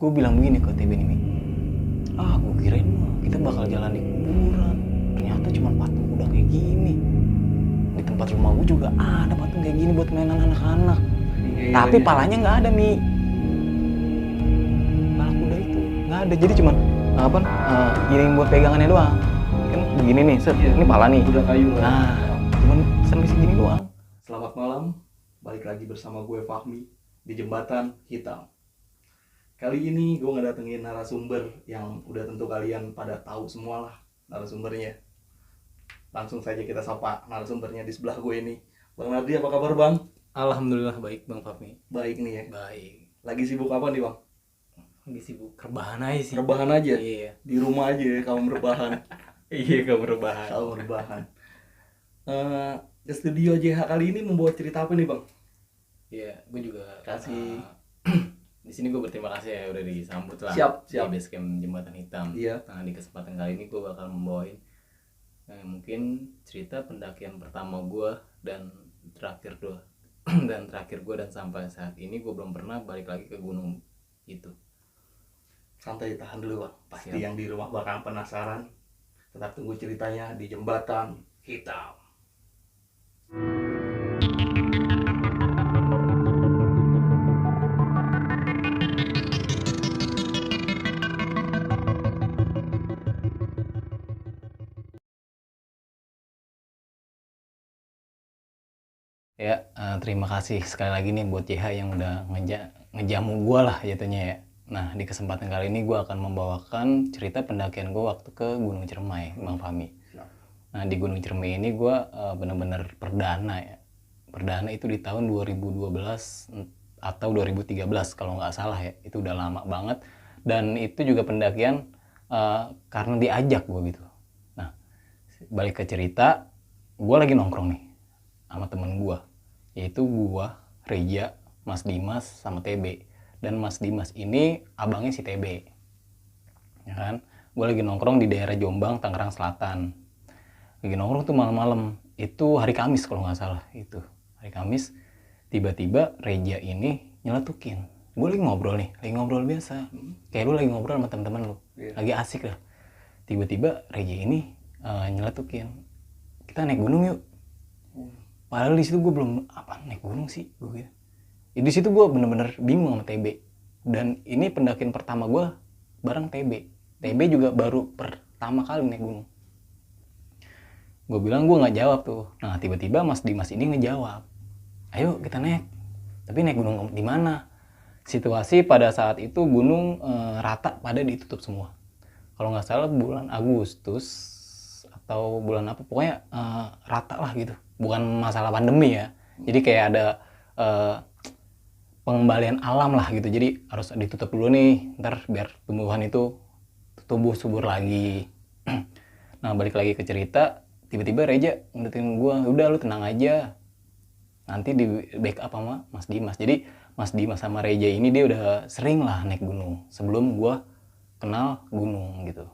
Gue bilang begini ke TB nih, Mi. Gue kirain kita bakal jalan di kuburan. Ternyata cuma patung kuda kayak gini. Di tempat rumah gue juga ada patung kayak gini buat mainan anak-anak. Tapi palanya nggak ada, Mi. Pala kuda itu nggak ada. Jadi cuman gini buat pegangannya doang. Kan begini nih, set. Ini pala nih. Kuda kayu. Nah, cuman sampai segini doang. Selamat malam, balik lagi bersama gue Fahmi di Jembatan Hitam. Kali ini gue ngedatengin narasumber yang udah tentu kalian pada tahu semua lah narasumbernya. Langsung saja kita sapa narasumbernya di sebelah gue ini. Bang Nardi, apa kabar Bang? Alhamdulillah baik Bang Fahmi. Baik nih ya. Baik. Lagi sibuk apa nih Bang? Lagi sibuk rebahan aja sih. Rebahan aja? Iya. Di rumah aja ya, kamu rebahan. Iya, kamu rebahan. Kamu rebahan. Ke studio JH kali ini membawa cerita apa nih Bang? Iya, gue juga Kasih. di sini gue berterima kasih ya udah disambut lah. Siap. Di Basecamp Jembatan Hitam. Iya. Nah, di kesempatan kali ini gue bakal membawain mungkin cerita pendakian pertama gue dan terakhir gue dan sampai saat ini gue belum pernah balik lagi ke gunung itu. Santai, tahan dulu Bang. Pasti Siap. yang di rumah bakal penasaran. Tetap tunggu ceritanya di Jembatan Hitam. Ya, terima kasih sekali lagi nih buat JH yang udah ngejamu gue lah jatuhnya ya. Nah, di kesempatan kali ini gue akan membawakan cerita pendakian gue waktu ke Gunung Ciremai, Bang Fahmi. Nah, di Gunung Ciremai ini gue bener-bener perdana ya. Perdana itu di tahun 2012 atau 2013 kalau nggak salah ya. Itu udah lama banget. Dan itu juga pendakian karena diajak gue gitu. Nah, balik ke cerita, gue lagi nongkrong nih sama temen gue. Yaitu gue, Reja, Mas Dimas, sama TB. Dan Mas Dimas ini abangnya si TB. Ya kan? Gue lagi nongkrong di daerah Jombang, Tangerang Selatan. Lagi nongkrong tuh malam-malam. Itu hari Kamis kalau nggak salah. Itu hari Kamis. Tiba-tiba Reja ini nyeletukin. Gue lagi ngobrol nih. Lagi ngobrol biasa. Kayak lu lagi ngobrol sama temen-temen lu. Lagi asik lah. Tiba-tiba Reja ini nyeletukin. Kita naik gunung yuk. Padahal di situ gue belum naik gunung sih gue gitu. Di situ gue bener-bener bingung sama TB. Dan ini pendakian pertama gue bareng TB. TB juga baru pertama kali naik gunung. Gue bilang gue nggak jawab tuh. Nah tiba-tiba Mas Dimas ini ngejawab. Ayo kita naik. Tapi naik gunung di mana? Situasi pada saat itu gunung rata pada ditutup semua. Kalau nggak salah bulan Agustus atau bulan apa pokoknya rata lah gitu. Bukan masalah pandemi ya. Jadi kayak ada pengembalian alam lah gitu. Jadi harus ditutup dulu nih. Ntar biar tumbuhan itu tumbuh subur lagi. Nah balik lagi ke cerita. Tiba-tiba Reja ngedetin gue. Udah lu tenang aja. Nanti di backup sama Mas Dimas. Jadi Mas Dimas sama Reja ini dia udah sering lah naik gunung. Sebelum gue kenal gunung gitu.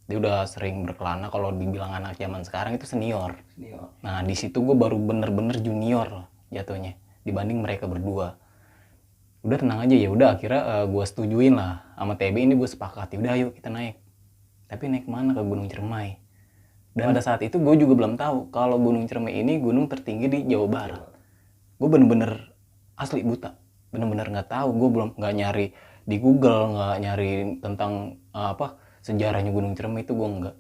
Dia udah sering berkelana, kalau dibilang anak zaman sekarang itu senior. Nah di situ gue baru bener-bener junior jatuhnya dibanding mereka berdua. Udah tenang aja ya udah akhirnya gue setujuin lah sama TB ini gue sepakat. Udah ayo kita naik. Tapi naik mana ke Gunung Ciremai? Dan pada saat itu gue juga belum tahu kalau Gunung Ciremai ini gunung tertinggi di Jawa Barat. Gue bener-bener asli buta, bener-bener nggak tahu. Gue nggak nyari di Google, nggak nyari tentang sejarahnya Gunung Ciremai itu gue enggak.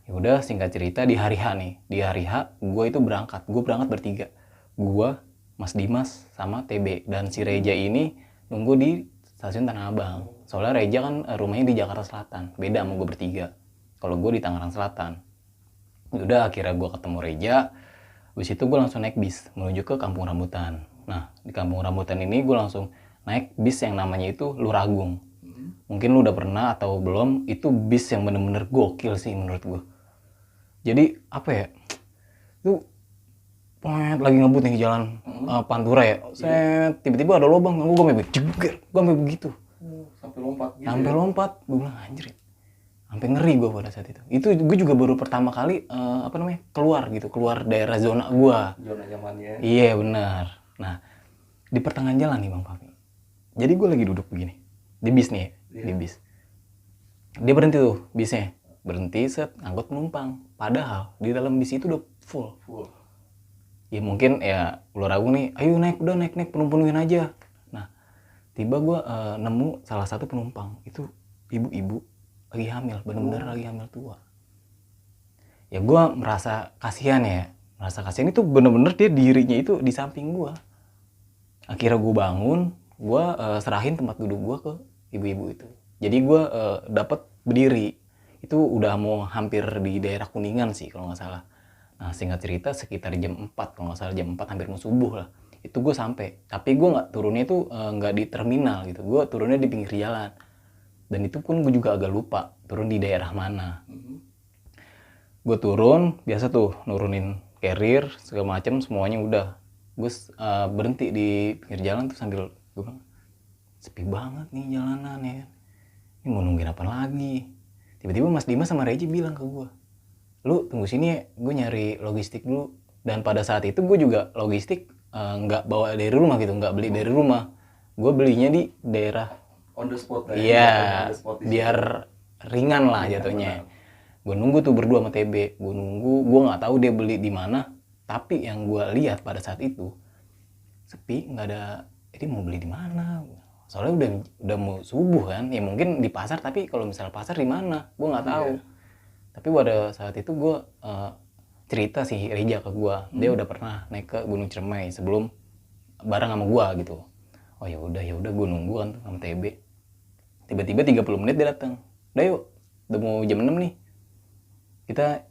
Ya udah singkat cerita di hari H nih. Di hari H gue itu berangkat. Gue berangkat bertiga. Gue, Mas Dimas sama TB dan si Reja ini nunggu di stasiun Tanah Abang. Soalnya Reja kan rumahnya di Jakarta Selatan. Beda sama gue bertiga. Kalau gue di Tangerang Selatan. Ya udah akhirnya gue ketemu Reja. Habis itu gue langsung naik bis menuju ke Kampung Rambutan. Nah, di Kampung Rambutan ini gue langsung naik bis yang namanya itu Luragung. Mungkin lu udah pernah atau belum, itu bis yang bener-bener gokil sih menurut gue. Jadi apa ya, itu lagi ngebut nih jalan Pantura ya, tiba-tiba ada lubang, gue sampai jeger, gue sampai begitu. Sampai lompat gitu. Sampai lompat, gue bilang anjir, sampai ngeri gue pada saat itu. Itu gue juga baru pertama kali keluar daerah zona gue. Zona nyamannya. Iya benar. Nah di pertengahan jalan nih Bang Papi. Jadi gue lagi duduk begini di bis nih ya. Iya. di bis. Dia berhenti tuh bisnya, berhenti set angkut penumpang. Padahal di dalam bis itu udah full. Full. Ya mungkin ya Pulau Ragung nih, ayo naik, udah naik penumpangin aja. Nah tiba gue nemu salah satu penumpang itu ibu-ibu lagi hamil, bener-bener lagi hamil tua. Ya gue merasa kasihan itu bener-bener dia dirinya itu di samping gue. Akhirnya gue bangun, gue serahin tempat duduk gue ke ibu-ibu itu. Jadi gue dapet berdiri, itu udah mau hampir di daerah Kuningan sih kalau nggak salah. Nah singkat cerita sekitar jam 4 kalau nggak salah, jam 4 hampir mau subuh lah. Itu gue sampai, tapi gue nggak turunnya itu nggak di terminal gitu, gue turunnya di pinggir jalan. Dan itu pun gue juga agak lupa turun di daerah mana. Gue turun, biasa tuh nurunin carrier segala macem semuanya udah. Gue berhenti di pinggir jalan tuh sambil gue bilang, sepi banget nih jalanan ya. Ini mau nungguin apa lagi? Tiba-tiba Mas Dimas sama Reji bilang ke gue, lu tunggu sini ya, gue nyari logistik dulu. Dan pada saat itu gue juga logistik nggak bawa dari rumah gitu, nggak beli dari rumah. Gue belinya di daerah. On the spot ya. Iya, On the spot di situ. biar ringan lah jatuhnya. Gue nunggu tuh berdua sama TB, gue nunggu, gue nggak tahu dia beli di mana. Tapi yang gue lihat pada saat itu sepi, nggak ada. Ini mau beli di mana? Soalnya udah mau subuh kan, ya mungkin di pasar. Tapi kalau misalnya pasar di mana, gue nggak tahu. Tapi pada saat itu gue cerita sih Reja ke gue, dia udah pernah naik ke Gunung Ciremai sebelum bareng sama gue gitu. Oh ya udah gue nunggu kan tuh sama TB. Tiba-tiba 30 menit dia datang. Udah yuk, udah mau jam 6 nih. Kita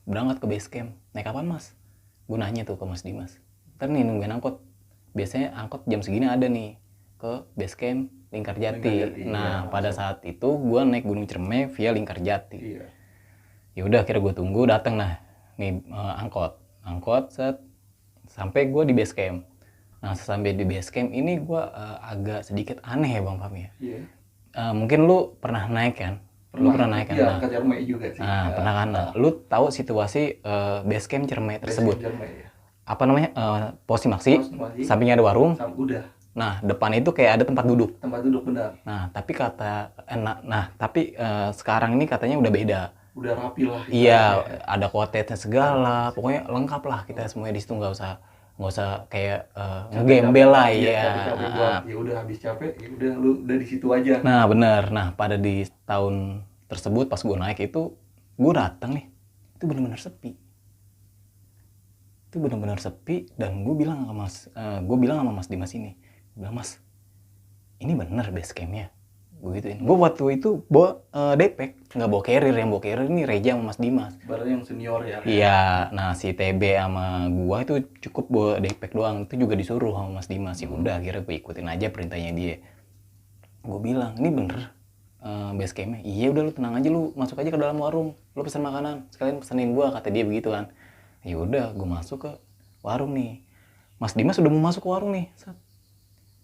berangkat ke base camp. Naik kapan Mas? Gue nanya tuh ke Mas Dimas. Ntar nih nungguin angkot. Biasanya angkot jam segini ada nih ke base camp Lingkarjati. Nah pada saat itu gue naik Gunung Ciremai via Lingkarjati. Iya. Ya udah akhirnya gue tunggu, datang nah nih angkot set sampai gue di base camp. Nah sampai di base camp ini gue agak sedikit aneh ya Bang Fahmi ya. Iya. Mungkin lu pernah naik kan? Lu pernah naik kan? Iya, ke Ciremai juga sih. Nah, pernah kan? Nah, lu tahu situasi base camp Ciremai tersebut? Ciremai ya. Apa namanya? Pos Simaksi, sampingnya ada warung. Udah. Nah, depan itu kayak ada tempat duduk. Tempat duduk benar. Nah, tapi sekarang ini katanya udah beda. Udah rapi lah. Iya, ada kotetnya segala, pokoknya lengkap lah kita semuanya di situ, nggak usah kayak ngegembel lah ya. Ya udah habis capek, ya udah lu udah di situ aja. Nah bener, nah pada di tahun tersebut pas gue naik itu, gue datang nih, itu benar-benar sepi. Itu benar-benar sepi dan gue bilang sama Mas Dimas ini, gue bilang Mas, ini bener base campnya. Gue gituin. Gue waktu itu bawa depek, nggak bawa carrier, yang bawa carrier ini Reja sama Mas Dimas. Berarti yang senior ya. Iya, nah si TB sama gua itu cukup bawa depek doang. Itu juga disuruh sama Mas Dimas. Ya udah akhirnya gue ikutin aja perintahnya dia. Gue bilang, ini bener base campnya. Iya udah lu tenang aja, lu masuk aja ke dalam warung. Lu pesan makanan, sekalian pesenin gua, kata dia begitu kan. Ya udah, gue masuk ke warung nih. Mas Dimas udah mau masuk ke warung nih.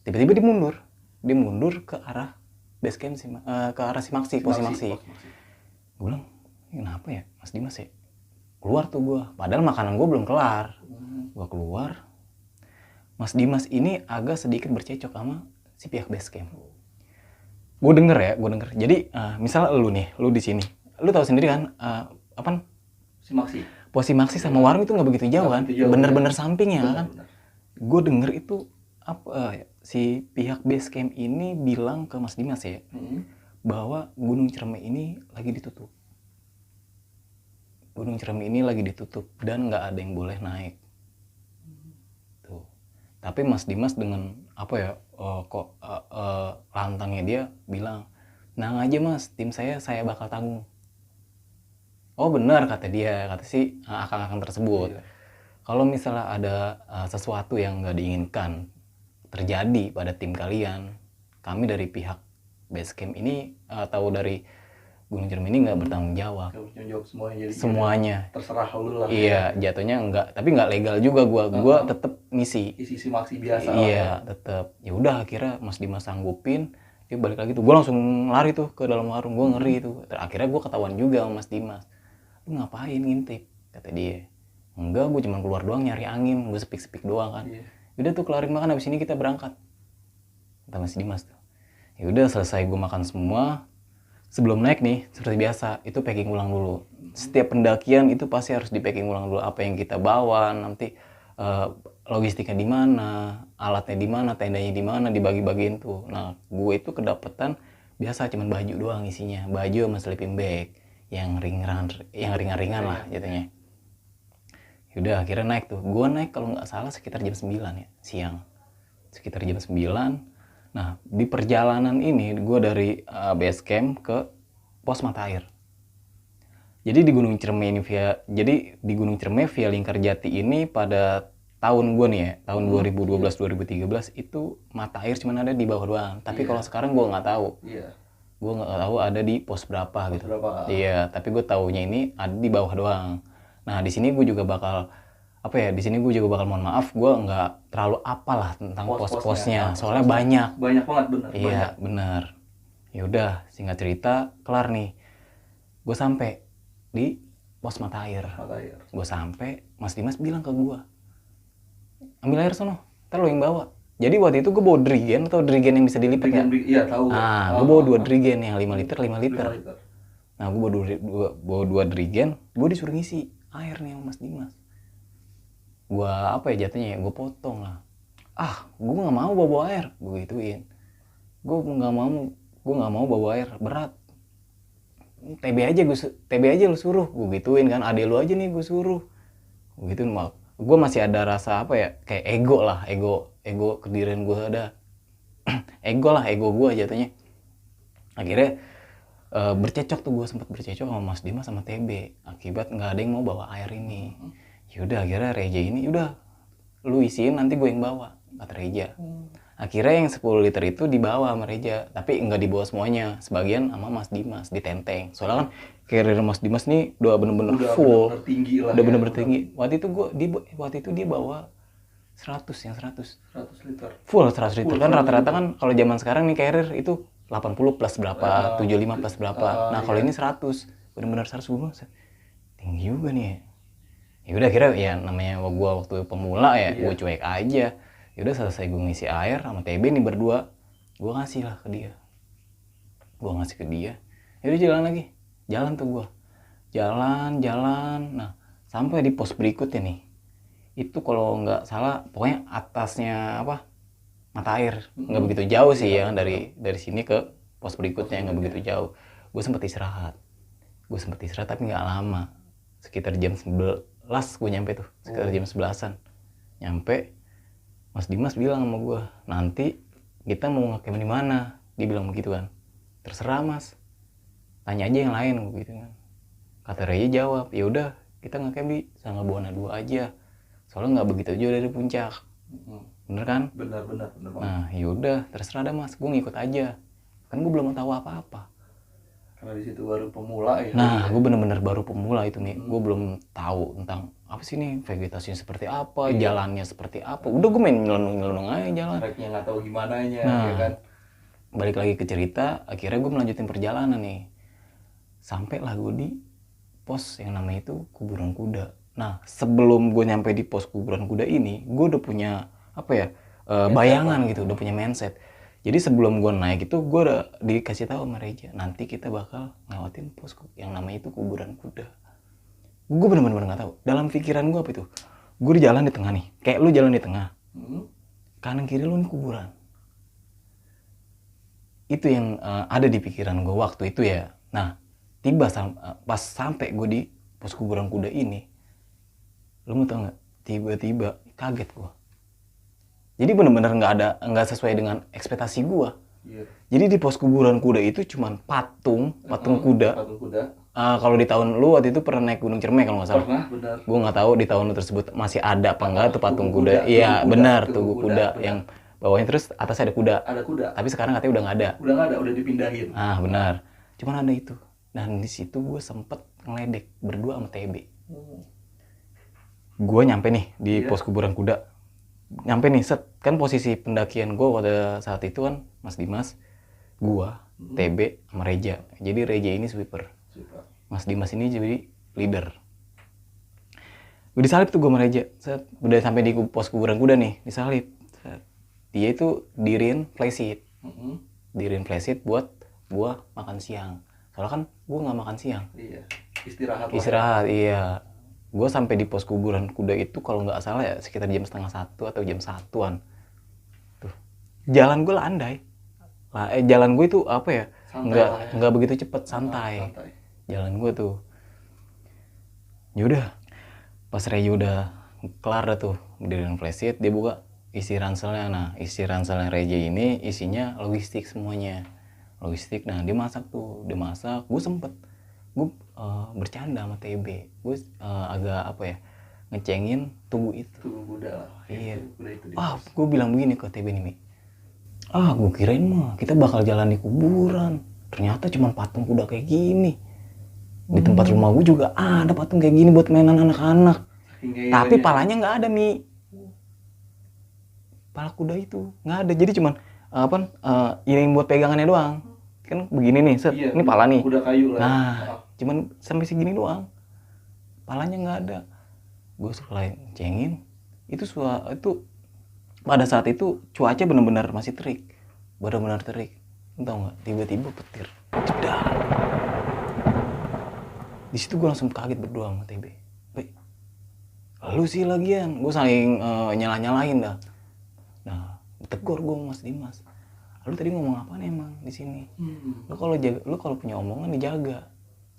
Tiba-tiba dia mundur ke arah base camp sih, ke arah Simaksi, pos Simaksi. Gue bilang, ini kenapa ya Mas Dimas ya? Keluar tuh gue, padahal makanan gue belum kelar. Gue keluar, Mas Dimas ini agak sedikit bercecok sama si pihak base camp. Gue denger. Jadi misalnya lu di sini, lu tahu sendiri kan, Simaksi. Pos Simaksi sama warung itu nggak begitu jauh kan, bener-bener sampingnya kan. Gue denger itu si pihak base camp ini bilang ke Mas Dimas ya, bahwa Gunung Ciremai ini lagi ditutup. Gunung Ciremai ini lagi ditutup dan nggak ada yang boleh naik. Tuh. Tapi Mas Dimas dengan lantangnya dia bilang, "Nang aja Mas, tim saya bakal tanggung." Oh benar kata dia, kata si akang-akang tersebut. Iya. Kalau misalnya ada sesuatu yang nggak diinginkan terjadi pada tim kalian, kami dari pihak base camp ini atau dari Gunung Ciremai ini nggak bertanggung jawab. Semuanya. Terserah lu lah. Iya, jatuhnya tapi nggak legal juga gua tetap ngisi. Isi Simaksi biasa. Iya, tetap. Ya udah akhirnya Mas Dimas sanggupin, dia balik lagi tuh. Gua langsung lari tuh ke dalam warung, gua ngeri tuh. Akhirnya gua ketahuan juga sama Mas Dimas. Lu ngapain ngintip? Kata dia. Enggak, gua cuma keluar doang nyari angin, gua sepik-sepik doang kan. Iya. Udah tuh kelarin makan, habis ini kita berangkat. Kata Mas Dimas tuh. Ya udah selesai gue makan semua. Sebelum naik nih, seperti biasa, itu packing ulang dulu. Setiap pendakian itu pasti harus di packing ulang dulu. Apa yang kita bawa, nanti logistiknya di mana, alatnya di mana, tendanya di mana, dibagi-bagiin tuh. Nah, gue itu kedapetan biasa cuman baju doang isinya. Baju sama sleeping bag yang ringan-ringan lah jatuhnya. Yaudah, akhirnya naik tuh. Gue naik kalau nggak salah sekitar jam 9 ya, siang. Sekitar jam 9. Nah, di perjalanan ini gue dari base camp ke pos mata air. Jadi di Gunung Ciremai via Lingkarjati ini pada tahun gue nih ya, tahun 2012-2013 itu mata air cuma ada di bawah doang. Tapi kalau sekarang gue nggak tahu. Gue nggak tahu ada di pos berapa gitu. Iya, tapi gue taunya ini ada di bawah doang. Nah, di sini gue juga bakal di sini gue juga bakal mohon maaf, gue nggak terlalu apalah tentang pos-posnya, soalnya banyak banget, bener. Iya, bener. Ya udah, singkat cerita, kelar nih. Gue sampai di pos mata air. Gue sampai, Mas Dimas bilang ke gue, ambil air sono, ntar lo yang bawa. Jadi waktu itu gue bawa drigen atau drigen yang bisa dilipat ya? Iya, tahu. Nah, gue bawa 2 drigen yang 5 liter. Nah, gue bawa 2 drigen, gue disuruh ngisi air nih sama Mas Dimas. Gue jatuhnya ya, gue potong lah. Gue nggak mau bawa air, gue gituin. Gue nggak mau bawa air, berat. TB aja lu suruh, gue gituin kan. Adek lu aja nih gue suruh, gue gituin. Gue masih ada rasa kayak ego kedirian gue ada. ego gue jatuhnya. Akhirnya bercecok tuh, gue sempat bercecok sama Mas Dimas sama TB akibat nggak ada yang mau bawa air ini. Yaudah, akhirnya Reja ini udah lu isiin, nanti gue yang bawa, kata Reja. Akhirnya yang 10 liter itu dibawa sama Reja, tapi nggak dibawa semuanya, sebagian sama Mas Dimas ditenteng. Soalnya kan carrier Mas Dimas nih udah bener-bener full, udah bener-bener tinggi. Waktu itu dia bawa 100 liter. Full 100 liter kan rata-rata kan kalau zaman sekarang nih carrier itu 80 plus berapa, 75 plus berapa. Nah, kalau ini 100, bener-bener 100. Gue tinggi juga nih ya. Ya udah, kira ya namanya gue waktu pemula ya, gue cuek aja. Ya udah, selesai gue ngisi air sama TB nih berdua, gue ngasih lah ke dia. Ya udah, jalan tuh gue. Jalan. Nah, sampai di pos berikutnya nih. Itu kalau nggak salah pokoknya atasnya mata air. Nggak begitu jauh sih ya, dari sini ke pos berikutnya nggak begitu jauh. Gue sempet istirahat tapi nggak lama. Sekitar jam 11 gue nyampe tuh, sekitar jam 11-an nyampe. Mas Dimas bilang sama gue, nanti kita mau ngecamp di mana? Dia bilang begitu kan. Terserah Mas, tanya aja yang lain gitu kan. Kata Reja jawab, ya udah kita ngecamp di Sangga Buana 2 aja, soalnya nggak begitu jauh dari puncak. Bener kan? Bener. Nah, ya udah, terserah dah Mas, gue ngikut aja. Kan gue belum tahu apa-apa. Karena di situ baru pemula ya. Nah, gue bener-bener baru pemula itu nih. Gue belum tahu tentang apa sih nih, vegetasinya seperti apa, jalannya seperti apa. Udah, gue main nyelonong aja jalan. Treknya nggak tahu gimana nya, nah, ya kan. Balik lagi ke cerita, akhirnya gue melanjutin perjalanan nih. Sampailah gue di pos yang namanya itu Kuburan Kuda. Nah, sebelum gue nyampe di pos Kuburan Kuda ini, gue udah punya bayangan gitu, udah punya mindset. Jadi sebelum gue naik itu, gue udah dikasih tahu sama Reja, nanti kita bakal ngelewatin pos yang namanya itu Kuburan Kuda. Gue bener-bener nggak tahu. Dalam pikiran gue apa itu? Gue di jalan di tengah nih, kayak lu jalan di tengah. Kanan kiri lu nih kuburan. Itu yang ada di pikiran gue waktu itu ya. Nah, pas sampai gue di pos Kuburan Kuda ini, lu mau tau nggak? Tiba-tiba kaget gue. Jadi bener-bener nggak sesuai dengan ekspektasi gue. Jadi di pos Kuburan Kuda itu cuman patung kuda. Kalau di tahun lu waktu itu pernah naik Gunung Ciremai kalau nggak salah. Pernah, benar. Gue nggak tahu di tahun lu tersebut masih ada apa enggak tuh patung kuda. Iya, benar, Tugu Kuda yang bawahnya terus atasnya ada kuda. Ada kuda. Tapi sekarang katanya udah nggak ada. Udah dipindahin. Benar. Cuman ada itu. Dan di situ gue sempet ngeledek berdua sama TB. Gue nyampe nih di pos Kuburan Kuda. Nyampe nih, kan posisi pendakian gue pada saat itu kan Mas Dimas, gue, TB, sama Reja. Jadi Reja ini sweeper. Mas Dimas ini jadi leader. Gue disalip tuh gue sama Reja. Udah sampai di pos Kuburan Kuda nih, disalip. Dia itu diriin fly seat. diriin flashit buat gua makan siang. Soalnya kan gua nggak makan siang. Iya. Istirahat. Istirahat, iya. Gua sampai di pos kuburan kuda itu kalau nggak salah ya sekitar jam 12:30 atau jam 1-an. Tuh. Jalan gua landai. Jalan gue itu apa ya? Nggak begitu cepet, santai. Jalan gue tuh. Yaudah, pas Reja udah kelar dah tuh diriin flashit, dia buka isi ranselnya. Nah, isi ranselnya Reja ini isinya logistik semuanya. Logistik, nah dia masak tuh, gue sempet gue bercanda sama TB, gue agak apa ya, ngecengin tubuh itu. Tubuh kuda lah. Iya. Kuda itu gue bilang begini ke TB nih, Mi. Gue kirain mah kita bakal jalan di kuburan, ternyata cuma patung kuda kayak gini. Di tempat rumah gue juga ada patung kayak gini buat mainan anak-anak. Tapi palanya nggak ada, Mi. Pala kuda itu nggak ada, jadi cuman ini buat pegangannya doang. Kan begini nih, set. Ini pala nih. Kuda kayu lah. Nah, cuman sampai segini doang. Palanya nggak ada. Gue selain cengin, itu pada saat itu cuaca benar-benar masih terik. Benar-benar terik. Entah nggak? Tiba-tiba petir. Jedar. Di situ gue langsung kaget berdua sama TB. Lu sih lagian, gue saling nyalah-nyalahin dah. Nah, tegur gue Mas Dimas. Lu tadi ngomong apa nih emang di sini? Lu kalau punya omongan dijaga,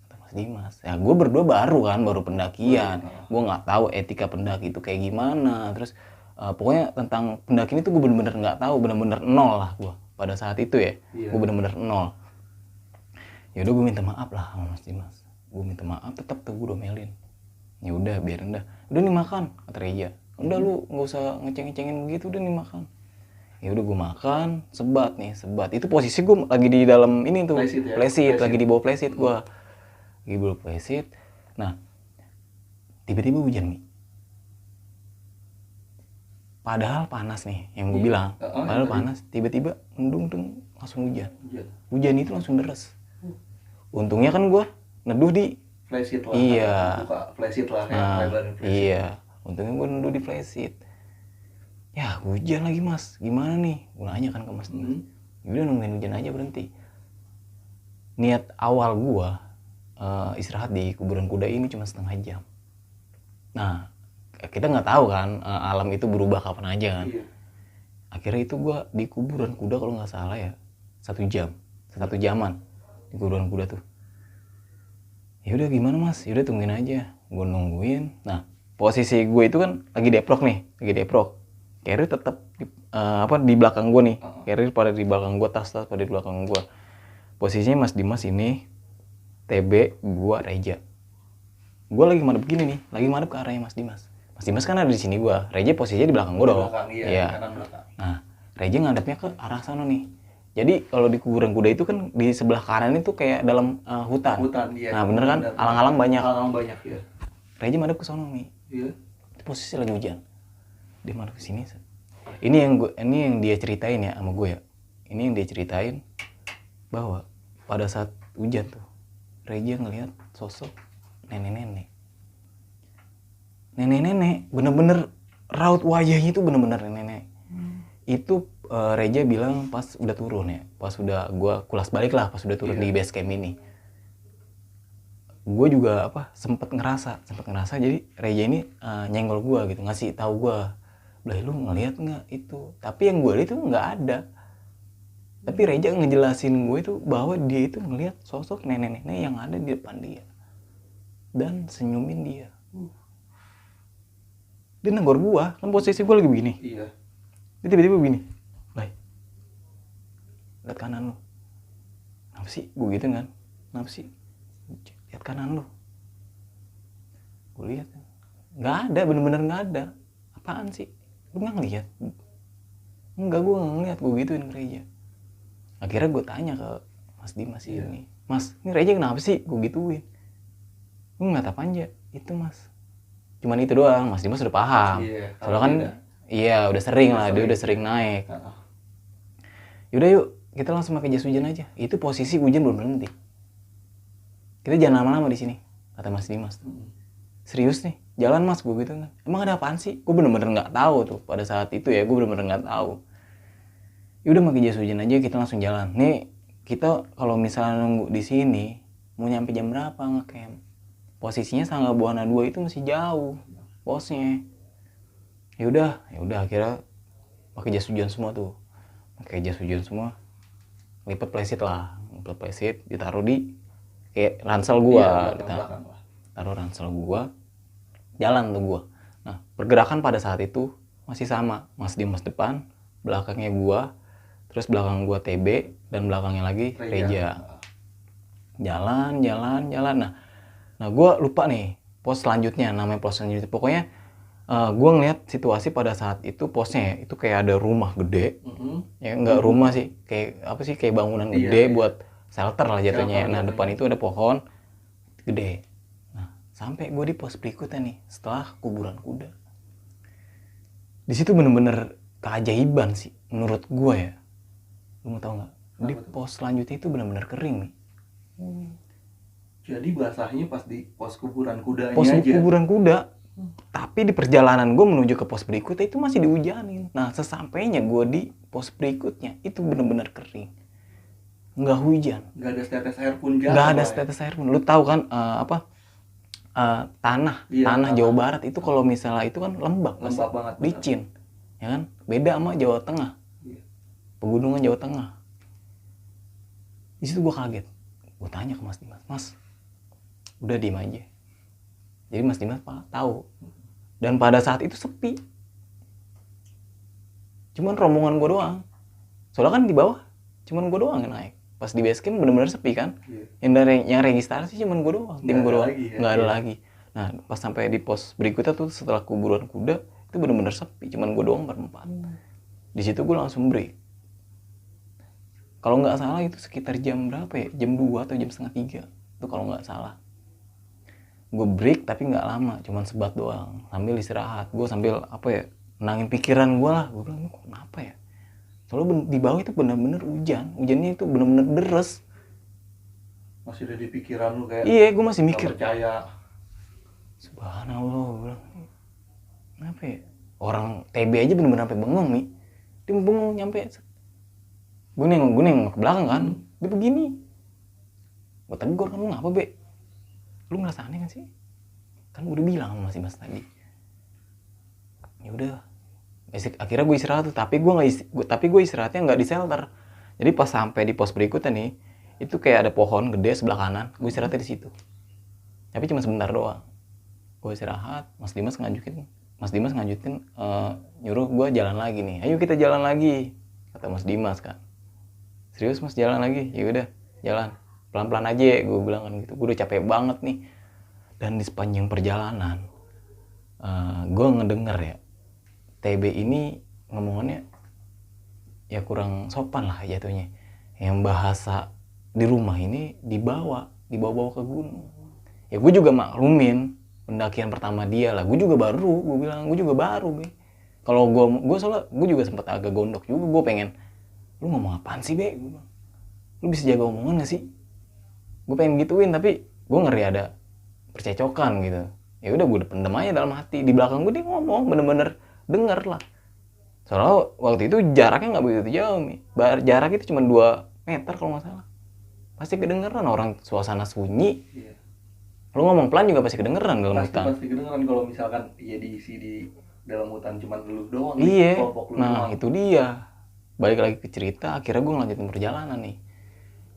kata Mas Dimas. Ya gue berdua baru pendakian. Gue nggak tahu etika pendaki itu kayak gimana. Terus pokoknya tentang pendaki ini tuh gue bener-bener nggak tahu, bener-bener nol lah gue pada saat itu ya. Gue bener-bener nol. Ya udah gue minta maaf lah sama Mas Dimas. Gue minta maaf, tetap tuh gue domelin. Ya udah biarin dah. Udah nih makan, kata Reja. Udah lu nggak usah ngeceng-ngecengin begitu, udah nih makan. Ya udah gue makan, sebat. Itu posisi gue lagi di dalam ini tuh, flashit. Lagi di bawah flashit gue. Lagi bawah flashit. Nah, tiba-tiba hujan nih. Padahal panas nih, yang gue bilang. Padahal panas, tiba-tiba mendung langsung hujan. Hujan itu langsung deras. Untungnya kan gue neduh di flashit lah. Iya. Buka flashit lah. Iya. Untungnya gue neduh di flashit. Ya hujan lagi Mas, gimana nih? Gue nanya kan ke Mas Dimas. Udah nungguin hujan aja, berhenti. Niat awal gue istirahat di kuburan kuda ini cuma setengah jam. Nah, kita nggak tahu kan alam itu berubah kapan aja kan. Iya. Akhirnya itu gue di kuburan kuda kalau nggak salah ya 1 jaman di kuburan kuda tuh. Ya udah gimana Mas? Yaudah tungguin aja. Gue nungguin. Nah, posisi gue itu kan lagi deprok. Carrier tetap di belakang gue nih. Carrier pada di belakang gue, tas pada di belakang gue. Posisinya Mas Dimas ini, TB, gue, Reja. Gue lagi madep begini nih, lagi madep ke arahnya Mas Dimas. Mas Dimas kan ada di sini gue. Reja posisinya di belakang gue dong. Iya. Nah, Reja ngadepnya ke arah sana nih. Jadi kalau di kuburan kuda itu kan di sebelah kanan itu kayak dalam hutan. Iya. Nah bener kan, alang-alang banyak. Ya. Reja madep ke sono nih. Iya. Itu posisi lagi hujan. Dia madep ke sini. Ini yang dia ceritain ya sama gue ya. Ini yang dia ceritain bahwa pada saat hujan tuh Reja ngelihat sosok nenek-nenek. Nenek-nenek bener-bener raut wajahnya itu bener-bener nenek. Itu Reja bilang pas udah turun ya, pas udah gue kulas balik lah, pas udah turun di base camp ini. Gue juga sempet ngerasa jadi Reja ini nyenggol gue gitu, ngasih tahu gue, "Lah lu ngeliat nggak itu?" Tapi yang gue lihat itu nggak ada. Tapi Reja ngejelasin gue itu bahwa dia itu ngelihat sosok nenek-nenek yang ada di depan dia dan senyumin dia. Dia nenggor gue, kan posisi gue lagi begini. Iya. Dia tiba-tiba begini. Lihat kanan lu. Kenapa sih? Gue gitu kan. Kenapa sih? Lihat kanan lu. Gue lihat. Nggak ada, bener-bener nggak ada. Apaan sih? Lu nggak ngeliat? Enggak, gue nggak ngeliat. Gue gituin ke Reja. Akhirnya gue tanya ke Mas Dimas ini. Mas, ini Reja kenapa sih? Gue gituin. Lu ngeliat apaan aja? Itu Mas. Cuman itu doang. Mas Dimas udah paham. Soalnya kan, udah sering lah. Dia udah sering naik. Yaudah yuk. Kita langsung pakai jas hujan aja. Itu posisi hujan belum berhenti. Kita jangan lama-lama di sini, kata Mas Dimas. Serius nih, jalan Mas, gue gitu kan. Emang ada apaan sih? Gue bener-bener nggak tahu tuh pada saat itu ya. Gue bener-bener nggak tahu. Yaudah pakai jas hujan aja, kita langsung jalan. Nih kita kalau misalnya nunggu di sini mau nyampe jam berapa ngecamp? Posisinya Sangga Buana 2 itu masih jauh posnya. Ya udah akhirnya pakai jas hujan semua tuh. Pakai jas hujan semua. Lipet playseat lah, lipet playseat ditaruh di kayak ransel gua, taruh ransel gua, jalan tuh gua. Nah, pergerakan pada saat itu masih sama, Mas Dimas depan, belakangnya gua, terus belakang gua TB, dan belakangnya lagi Reja. Jalan. Nah gua lupa nih pos selanjutnya, namanya pos selanjutnya. Pokoknya gue ngeliat situasi pada saat itu posnya ya, itu kayak ada rumah gede, ya nggak rumah sih, kayak apa sih, kayak bangunan gede buat shelter lah jatuhnya. Nah depan itu ada pohon gede. Nah sampai gue di pos berikutnya nih setelah kuburan kuda. Di situ bener-bener keajaiban sih menurut gue ya. Lu mau tau nggak? Di pos selanjutnya itu bener-bener kering nih. Jadi basahnya pas di pos kuburan kudanya pos aja. Kuburan kuda. Tapi di perjalanan gue menuju ke pos berikutnya itu masih dihujanin. Nah sesampainya gue di pos berikutnya itu bener-bener kering, nggak hujan, nggak ada setetes air pun jatuh. Nggak ada setetes air pun. Lu tahu kan tanah Jawa Barat itu kalau misalnya itu kan lembab banget, licin, ya kan? Beda sama Jawa Tengah, pegunungan Jawa Tengah. Di situ gue kaget, gue tanya ke Mas Dimas, Mas, udah diem aja. Jadi Mas Dimas tahu. Dan pada saat itu sepi. Cuman rombongan gue doang. Soalnya kan di bawah cuman gue doang yang naik. Pas di base camp bener-bener sepi kan. Yang registrasi cuman gue doang, tim gue doang. Nggak ada lagi. Nah pas sampai di pos berikutnya tuh setelah kuburan kuda itu bener-bener sepi. Cuman gue doang berempat. Di situ gue langsung break. Kalau nggak salah itu sekitar jam berapa ya? Jam 2 atau jam setengah 3. Itu kalau nggak salah. Gue break tapi nggak lama, cuman sebat doang, sambil istirahat. Gue sambil apa ya, nenangin pikiran gue lah. Gue bilang, kenapa ya? Soalnya di bawah itu bener-bener hujannya itu bener-bener deres. Masih ada di pikiran lu kayak? Iya, gue masih mikir. Gak percaya. Subhanallah, gue bilang, kenapa ya? Orang TB aja bener-bener sampai bengong nih. Dia bengong nyampe. Gue nengok ke belakang kan, dia begini. Gue tegur, kan lu ngapa be? Lu ngerasa aneh kan sih? Kan gue udah bilang sama Mas tadi. Ya udah. Akhirnya gue istirahat tuh, tapi gue istirahatnya nggak di shelter. Jadi pas sampai di pos berikutnya nih, itu kayak ada pohon gede sebelah kanan, gue istirahatnya di situ. Tapi cuma sebentar doang. Gue istirahat, Mas Dimas ngajutin nyuruh gue jalan lagi nih. Ayo kita jalan lagi, kata Mas Dimas kan. Serius Mas, jalan lagi? Ya udah, jalan. Pelan-pelan aja, gue bilang kan gitu. Gue udah capek banget nih. Dan di sepanjang perjalanan, gue ngedenger ya, TB ini ngomongannya ya kurang sopan lah jatuhnya. Yang bahasa di rumah ini dibawa ke gunung. Ya gue juga maklumin, pendakian pertama dia lah. Gue juga baru, gue bilang, gue juga baru. Kalau gue soalnya, gue juga sempat agak gondok juga. Gue pengen, lu ngomong apaan sih be? Gue bilang, lu bisa jaga omongan gak sih? Gue pengen gituin, tapi gue ngeri ada percecokan gitu. Ya udah gue pendem aja dalam hati. Di belakang gue dia ngomong, bener-bener denger lah. Soalnya waktu itu jaraknya nggak begitu jauh nih. Jarak itu cuma 2 meter kalau nggak salah. Pasti kedengeran, orang suasana sunyi. Lu ngomong pelan juga pasti kedengeran dalam hutan. Pasti kedengeran kalau misalkan ya diisi di dalam hutan cuma lu doang. Iya. Nah itu dia. Balik lagi ke cerita, akhirnya gue lanjutin perjalanan nih.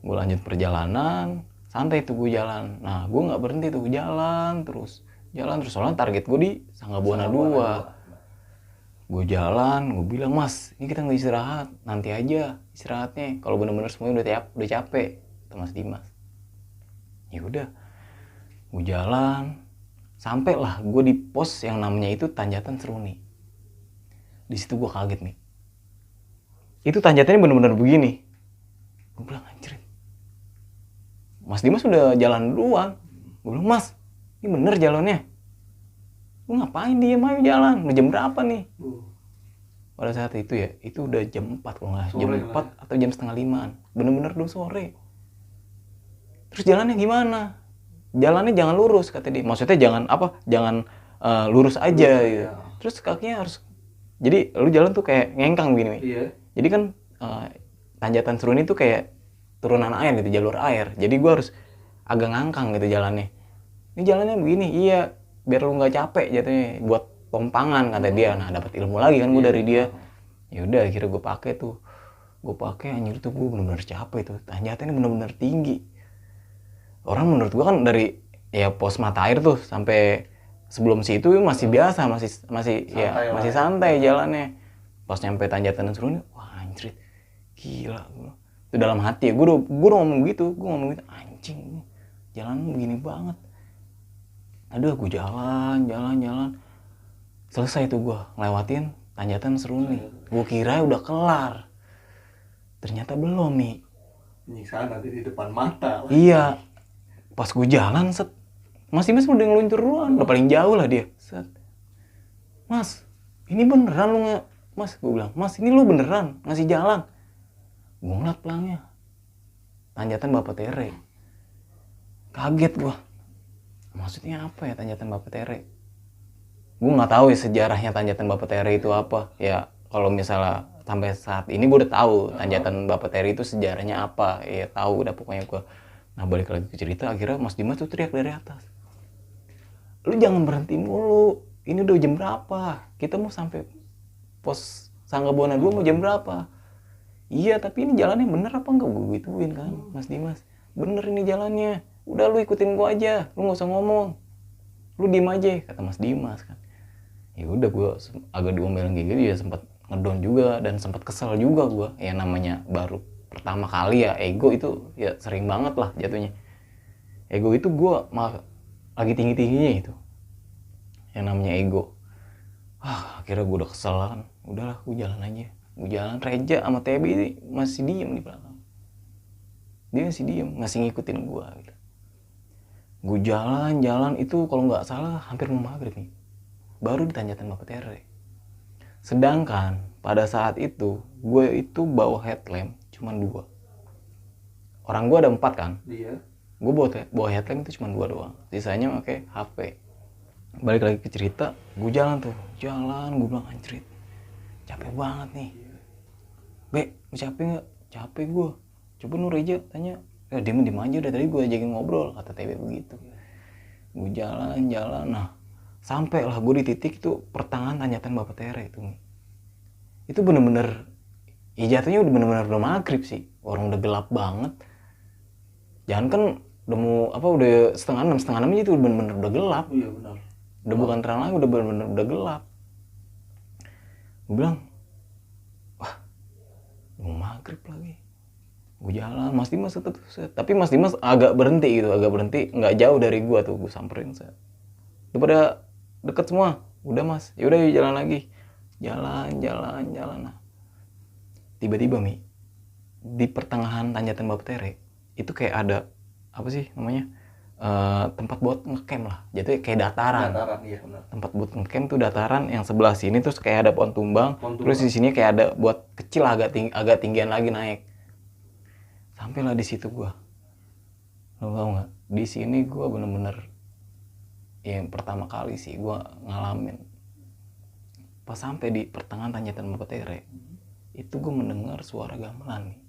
Gue lanjut perjalanan, santai tuh gue jalan. Nah gue nggak berhenti tuh, jalan terus soalnya target gue di Sangga Buana 2. Gue jalan, gue bilang, Mas, ini kita nggak istirahat, nanti aja istirahatnya. Kalau bener-bener semuanya udah capek, kata Mas Dimas. Ya udah, gue jalan, sampailah gue di pos yang namanya itu Tanjatan Seruni. Di situ gue kaget nih. Itu tanjatannya bener-bener begini. Gue bilang, anjir. Mas Dimas udah jalan duluan. Gue bilang, Mas, ini bener jalannya. Lu ngapain diem ayo jalan? Udah jam berapa nih? Pada saat itu ya, itu udah jam 4 kalau nggak, jam 4 atau jam setengah 5-an. Bener-bener udah sore. Terus jalannya gimana? Jalannya jangan lurus, kata dia. Maksudnya jangan lurus aja gitu. Terus kakinya harus, jadi lu jalan tuh kayak ngengkang begini. Iya. Jadi kan Tanjatan Seruni tuh kayak turunan air gitu, jalur air. Jadi gue harus agak ngangkang gitu jalannya. Ini jalannya begini, iya biar lu nggak capek jatuhnya, buat pompangan kata dia. Nah dapat ilmu lagi kan gue dari dia. Ya udah akhirnya gue pakai tuh, anjir tuh gue bener-bener capek tuh. Tanjatannya bener-bener tinggi. Orang menurut gue kan dari ya pos mata air tuh sampai sebelum situ masih biasa, masih Santai santai jalannya. Pas nyampe Tanjatan Seruni, wah anjir, gila. Itu dalam hati ya, gue udah ngomong gitu, anjing, jalan begini banget. Aduh, gue jalan. Selesai tuh gue ngelewatin Tanjatan Seruni. Gue kira udah kelar. Ternyata belum nih. Penyiksaan nanti di depan mata. Iya. Pas gue jalan, set. Mas Dimas udah ngeluncur duluan. Udah paling jauh lah dia. Set. Mas, ini beneran lu nggak? Mas, gue bilang, Mas ini lu beneran ngasih jalan. Gue ngeliat pelangnya. Tanjatan Bapak Tere. Kaget gue. Maksudnya apa ya Tanjatan Bapak Tere? Gue nggak tahu ya sejarahnya Tanjatan Bapak Tere itu apa. Ya kalau misalnya sampai saat ini gue udah tahu Tanjatan Bapak Tere itu sejarahnya apa. Ya tahu udah pokoknya gue. Nah balik lagi ke cerita, akhirnya Mas Dimas tuh teriak dari atas. Lu jangan berhenti mulu. Ini udah jam berapa? Kita mau sampai pos Sanggabuana 2 mau jam berapa? Iya tapi ini jalannya bener apa enggak? Gue gituin kan Mas Dimas. Bener ini jalannya. Udah lu ikutin gua aja. Lu gak usah ngomong. Lu diem aja kata Mas Dimas kan. Ya udah gue agak diomelin kayak gitu ya, sempat ngedown juga dan sempat kesel juga gue. Ya namanya baru pertama kali ya, ego itu ya sering banget lah jatuhnya. Ego itu gue malah lagi tinggi-tingginya itu. Yang namanya ego. Akhirnya gue udah kesel kan. Udahlah gue jalan aja. Gue jalan, Reja sama TB ini masih diem di belakang. Dia masih diem, ngasih ngikutin gue gitu. Gue jalan itu kalau nggak salah hampir mau maghrib nih. Baru di Tanjatan Bapak Tere. Sedangkan pada saat itu gue itu bawa headlamp cuma 2. Orang gue ada 4 kan. Iya. Gue bawa headlamp itu cuma 2 doang. Sisanya pakai HP. Balik lagi ke cerita, gue jalan, gue bilang anjrit. Capek banget nih. Be, lu capek nggak? Capek gue. Coba nu Reja tanya. Diem aja udah tadi gue ajakin ngobrol, kata TB begitu. Gue jalan. Nah, sampai lah gue di titik itu pertengahan Tanjatan Bapak Tere itu. Itu bener-bener, ya jatuhnya udah bener-bener udah maghrib sih. Orang udah gelap banget. Jangan kan udah mau udah setengah 6 aja itu bener-bener udah gelap. Iya benar. Udah bukan terang lagi, udah bener-bener udah gelap. Gue bilang, wah, mau maghrib lagi. Gue jalan, Mas Dimas tetep set. Tapi Mas Dimas agak berhenti, nggak jauh dari gue tuh, gue samperin set. Udah pada deket semua, udah Mas, yaudah yuk jalan lagi. Jalan. Nah, tiba-tiba Mi, di pertengahan Tanjatan Bapak Tere, itu kayak ada, apa sih namanya, tempat buat ngecamp lah. Jadi kayak dataran. Iya benar. Tempat buat ngecamp tuh dataran, yang sebelah sini terus kayak ada pohon tumbang. Terus di sini kayak ada buat kecil agak tinggian lagi naik. Sampailah di situ gue. Lo tau nggak? Di sini gue bener-bener yang pertama kali sih gue ngalamin. Pas sampai di pertengahan Tanjatan Bapak Tere, itu gue mendengar suara gamelan nih.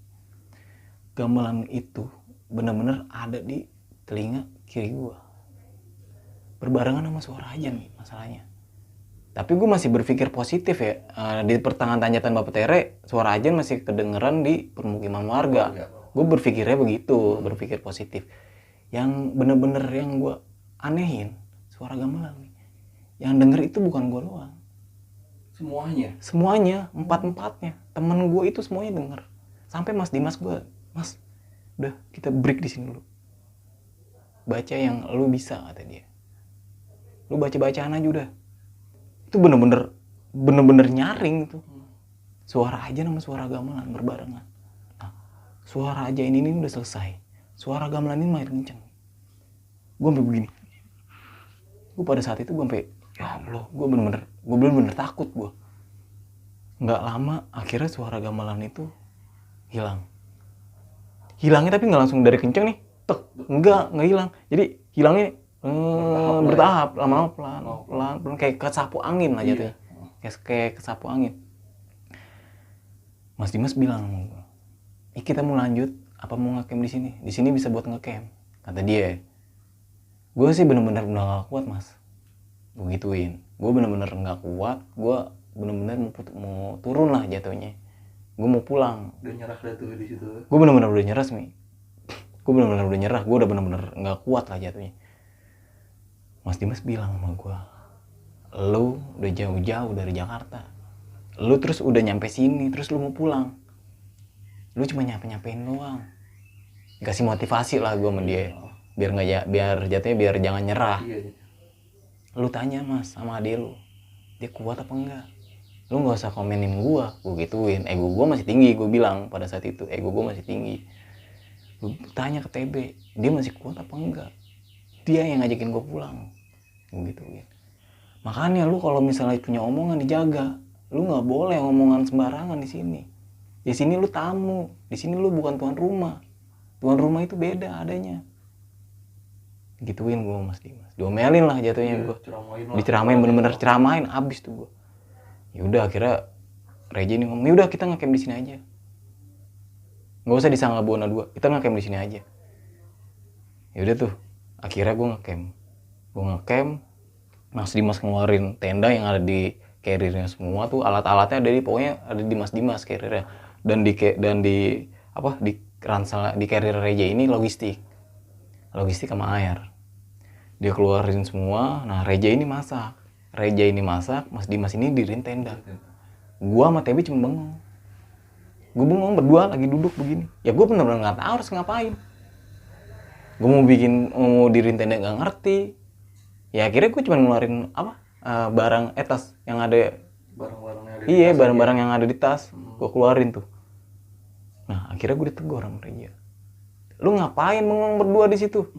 Gamelan itu bener-bener ada di telinga kiri gue. Berbarengan sama suara ajan nih masalahnya. Tapi gue masih berpikir positif ya. Di pertengahan Tanjatan Bapak Tere, suara ajan masih kedengeran di permukiman warga. Gue berpikirnya begitu, berpikir positif. Yang bener-bener yang gue anehin, suara gamelan nih. Yang denger itu bukan gue doang. Semuanya, 4-4-nya. Temen gue itu semuanya denger. Sampai Mas Dimas gue, Mas, udah kita break di sini dulu. Baca yang lu bisa, kata dia. Lu baca-bacaan aja udah. Itu bener-bener nyaring itu. Suara aja sama suara gamelan berbarengan. Nah, suara aja ini udah selesai. Suara gamelan ini makin kenceng. Gue sampai begini. Gue pada saat itu gue sampai, ya Allah, gue bener-bener takut gue. Nggak lama, akhirnya suara gamelan itu hilang. Hilangnya tapi nggak langsung dari kenceng nih. Nggak hilang. Jadi hilangnya bertahap, lama-lama pelan, kayak kesapu angin aja tuh. Kayak kesapu angin. Mas Dimas bilang sama gue, kita mau lanjut apa mau ngecamp di sini? Di sini bisa buat ngecamp, kata dia. Gue sih bener-bener udah gak kuat mas, gue gituin. Gue bener-bener gak kuat, gue bener-bener mau turun lah jatuhnya. Gue mau pulang. Udah nyerah dah tuh di situ. Gue bener-bener udah nyerah sih. Gue bener-bener udah nyerah, gue udah bener-bener gak kuat lah jatuhnya. Mas Dimas bilang sama gue, lu udah jauh-jauh dari Jakarta, lu terus udah nyampe sini, terus lu mau pulang, lu cuma nyampe-nyampein doang. Kasih motivasi lah gue sama dia, biar nggak, biar jatuhnya biar jangan nyerah. Iya. Lu tanya mas sama adek lu, dia kuat apa enggak? Lu nggak usah komenin gue gituin. Ego gue masih tinggi, gue bilang pada saat itu ego gue masih tinggi. Lu tanya ke TB, dia masih kuat apa enggak? Dia yang ngajakin gue pulang, gue gituin. Makanya lu kalau misalnya punya omongan dijaga, lu nggak boleh omongan sembarangan di sini. Di sini lu tamu, di sini lu bukan tuan rumah. Tuan rumah itu beda adanya. Gituin gue mas Dimas, diomelin lah jatuhnya gue. Diceramain, bener-bener ceramain, abis tuh gue. Ya udah akhirnya Reja ini ngomong, yaudah kita ngecamp di sini aja. Nggak usah di Sanggabona 2, kita ngecamp di sini aja. Ya udah tuh, akhirnya gue ngecamp. Mas Dimas ngeluarin tenda yang ada di carrier-nya semua tuh, alat-alatnya ada di, pokoknya ada di Mas Dimas carrier-nya. Dan di ransel di carrier Reja ini logistik sama air. Dia keluarin semua. Nah Reja ini masak, Mas Dimas ini dirin tenda. Gua sama TB cuma bengong. Gue bengong berdua lagi duduk begini. Ya gue bener-bener nggak tahu harus ngapain. Gue mau dirin tenda nggak ngerti. Ya akhirnya gue cuma ngeluarin barang etas yang ada. Barang-barang yang ada di tas. Gue keluarin tuh. Nah akhirnya gue ditegur sama Reja. Lu ngapain bengong berdua di situ?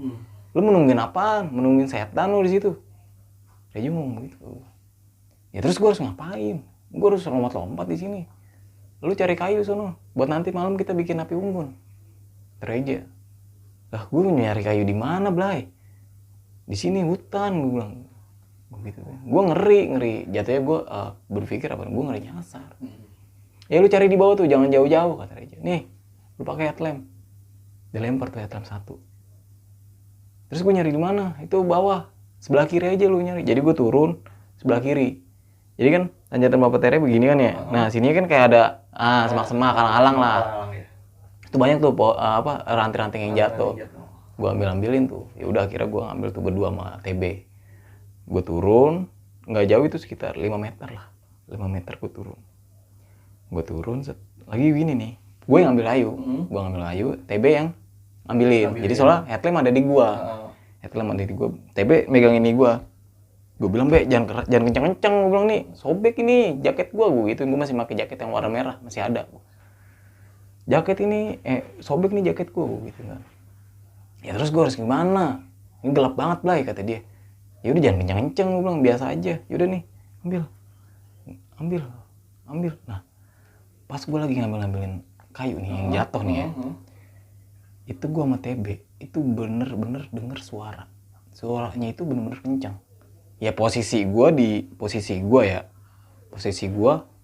Lu menungguin apaan? Menungguin setan lu di situ? Reja ngomong gitu. Ya terus gue harus ngapain? Gue harus lompat-lompat di sini. Lu cari kayu sono, buat nanti malam kita bikin api unggun. Reja, lah gue nyari kayu di mana, Blay? Di sini hutan, gue bilang. Begitu. Gue ngeri. Jatuhnya gue berpikir apa? Gue ngeri nyasar. Ya lu cari di bawah tuh, jangan jauh-jauh, kata Reja. Nih, lu pakai headlamp. Dilempar tuh headlamp satu. Terus gue nyari di mana? Itu bawah, sebelah kiri aja lu nyari. Jadi gue turun sebelah kiri. Jadi kan tanjakan Bapak Tere begini kan ya. Nah sini kan kayak ada semak-semak, alang-alang lah. Itu banyak tuh ranting-ranting yang jatuh. Gue ambilin tuh. Ya udah akhirnya gue ngambil tuh berdua sama TB. Gue turun, nggak jauh itu sekitar 5 meter lah. 5 meter gue turun. Lagi gini nih. Gue yang ngambil ayu, TB yang ambilin. Jadi soalnya headlamp ada di gue. TB megang ini gue. Gue bilang, Be, jangan kenceng-kenceng. Gue bilang, nih, sobek ini jaket gue gitu. Gue masih pakai jaket yang warna merah, masih ada. Jaket ini, sobek nih jaket gue gitu kan. Ya terus gue harus gimana? Ini gelap banget, Blay, kata dia. Ya udah jangan kenceng-kenceng, gue bilang, biasa aja. Yaudah nih, ambil. Nah, pas gue lagi ngambilin kayu nih yang jatuh nih ya. Itu gue sama TB, itu bener-bener denger suara. Suaranya itu bener-bener kencang. Ya posisi gue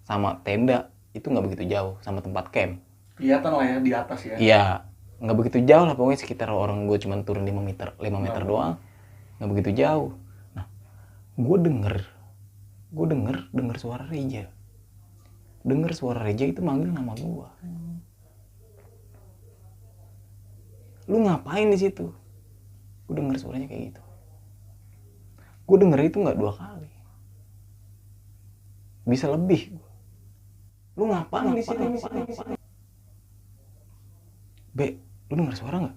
sama tenda itu nggak begitu jauh sama tempat camp. Kelihatan lah ya di atas ya. Iya, nggak begitu jauh lah, pokoknya sekitar orang gue cuma turun 5 meter doang, nggak begitu jauh. Nah, gue denger suara Reja. Suara Reja itu manggil nama gue. Lu ngapain di situ? Gue denger suaranya kayak gitu. Gue denger itu nggak 2 kali, bisa lebih. Lu ngapain di sini? Be, lu denger suara nggak?